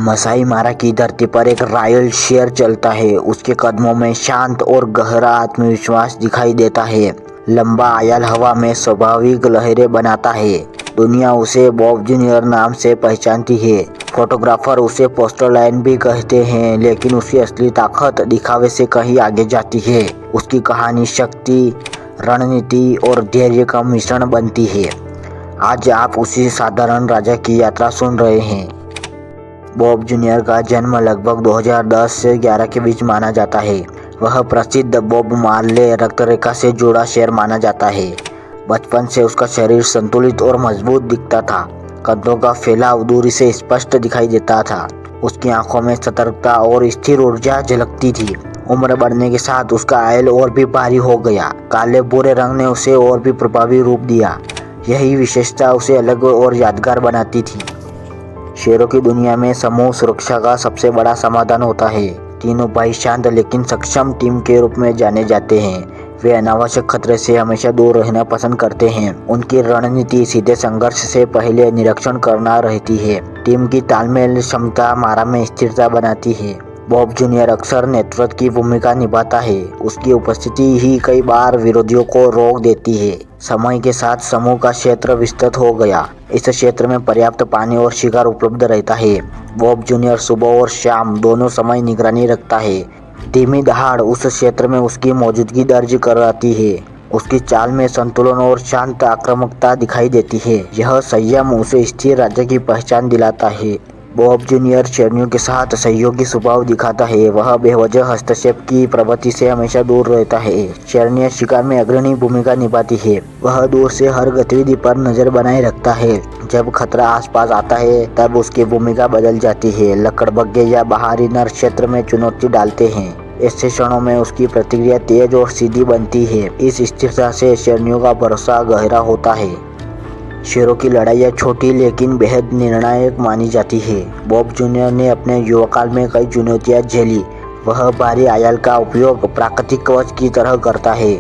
मसाई मारा की धरती पर एक रॉयल शेर चलता है। उसके कदमों में शांत और गहरा आत्मविश्वास दिखाई देता है। लंबा आयाल हवा में स्वाभाविक लहरें बनाता है। दुनिया उसे बॉब जूनियर नाम से पहचानती है। फोटोग्राफर उसे पोस्टर लाइन भी कहते हैं, लेकिन उसकी असली ताकत दिखावे से कहीं आगे जाती है। उसकी कहानी शक्ति, रणनीति और धैर्य का मिश्रण बनती है। आज आप उसी साधारण राजा की यात्रा सुन रहे हैं। बॉब जूनियर का जन्म लगभग 2010 से 11 के बीच माना जाता है। वह प्रसिद्ध बॉब मार्ले रक्तरेखा से जुड़ा शेर माना जाता है। बचपन से उसका शरीर संतुलित और मजबूत दिखता था। कंधों का फैलाव दूरी से स्पष्ट दिखाई देता था। उसकी आंखों में सतर्कता और स्थिर ऊर्जा झलकती थी। उम्र बढ़ने के साथ उसका आयल और भी भारी हो गया। काले भूरे रंग ने उसे और भी प्रभावी रूप दिया। यही विशेषता उसे अलग और यादगार बनाती थी। शेरों की दुनिया में समूह सुरक्षा का सबसे बड़ा समाधान होता है। तीनों भाई शांत लेकिन सक्षम टीम के रूप में जाने जाते हैं। वे अनावश्यक खतरे से हमेशा दूर रहना पसंद करते हैं। उनकी रणनीति सीधे संघर्ष से पहले निरीक्षण करना रहती है। टीम की तालमेल क्षमता मारा में स्थिरता बनाती है। बॉब जूनियर अक्सर नेतृत्व की भूमिका निभाता है। उसकी उपस्थिति ही कई बार विरोधियों को रोक देती है। समय के साथ समूह का क्षेत्र विस्तृत हो गया। इस क्षेत्र में पर्याप्त पानी और शिकार उपलब्ध रहता है। बॉब जूनियर सुबह और शाम दोनों समय निगरानी रखता है। धीमी दहाड़ उस क्षेत्र में उसकी मौजूदगी दर्ज कराती है। उसकी चाल में संतुलन और शांत आक्रामकता दिखाई देती है। यह संयम उसे स्थिर राज्य की पहचान दिलाता है। बॉब जूनियर शेरनियों के साथ सहयोगी स्वभाव दिखाता है। वह बेवजह हस्तक्षेप की प्रवृत्ति से हमेशा दूर रहता है। शेरनिया शिकार में अग्रणी भूमिका निभाती है। वह दूर से हर गतिविधि पर नजर बनाए रखता है। जब खतरा आसपास आता है तब उसकी भूमिका बदल जाती है। लकड़बग्घे या बाहरी नर क्षेत्र में चुनौती डालते हैं। ऐसे क्षणों में उसकी प्रतिक्रिया तेज और सीधी बनती है। इस स्थिरता से शेरनियों का भरोसा गहरा होता है। शेरों की लड़ाइयाँ छोटी लेकिन बेहद निर्णायक मानी जाती है। बॉब जूनियर ने अपने युवाकाल में कई चुनौतियाँ झेली। वह भारी आयाल का उपयोग प्राकृतिक कवच की तरह करता है।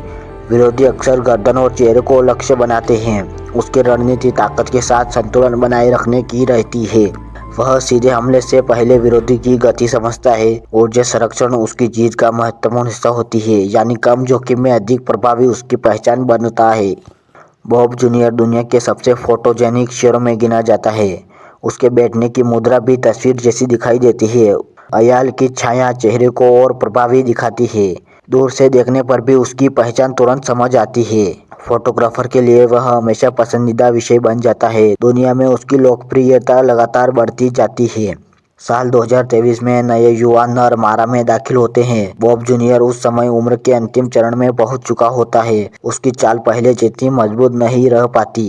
विरोधी अक्सर गर्दन और चेहरे को लक्ष्य बनाते हैं। उसकी रणनीति ताकत के साथ संतुलन बनाए रखने की रहती है। वह सीधे हमले से पहले विरोधी की गति समझता है। ऊर्जा संरक्षण उसकी जीत का महत्वपूर्ण हिस्सा होती है, यानी कम जोखिम में अधिक प्रभावी उसकी पहचान बनता है। बॉब जूनियर दुनिया के सबसे फोटोजेनिक शेरों में गिना जाता है। उसके बैठने की मुद्रा भी तस्वीर जैसी दिखाई देती है। अयाल की छाया चेहरे को और प्रभावी दिखाती है। दूर से देखने पर भी उसकी पहचान तुरंत समझ आती है। फोटोग्राफर के लिए वह हमेशा पसंदीदा विषय बन जाता है। दुनिया में उसकी लोकप्रियता लगातार बढ़ती जाती है। साल 2023 में नए युवा नर मारा में दाखिल होते हैं। बॉब जूनियर उस समय उम्र के अंतिम चरण में पहुंच चुका होता है। उसकी चाल पहले जितनी मजबूत नहीं रह पाती।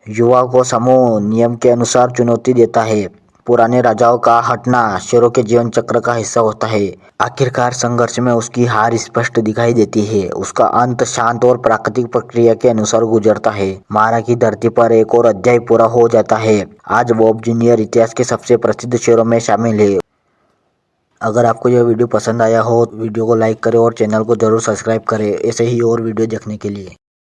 युवा को समूह नियम के अनुसार चुनौती देता है। पुराने राजाओं का हटना शेरों के जीवन चक्र का हिस्सा होता है। आखिरकार संघर्ष में उसकी हार स्पष्ट दिखाई देती है। उसका अंत शांत और प्राकृतिक प्रक्रिया के अनुसार गुजरता है। मारा की धरती पर एक और अध्याय पूरा हो जाता है। आज बॉब जूनियर इतिहास के सबसे प्रसिद्ध शेरों में शामिल है। अगर आपको यह वीडियो पसंद आया हो तो वीडियो को लाइक करें और चैनल को जरूर सब्सक्राइब करें ऐसे ही और वीडियो देखने के लिए।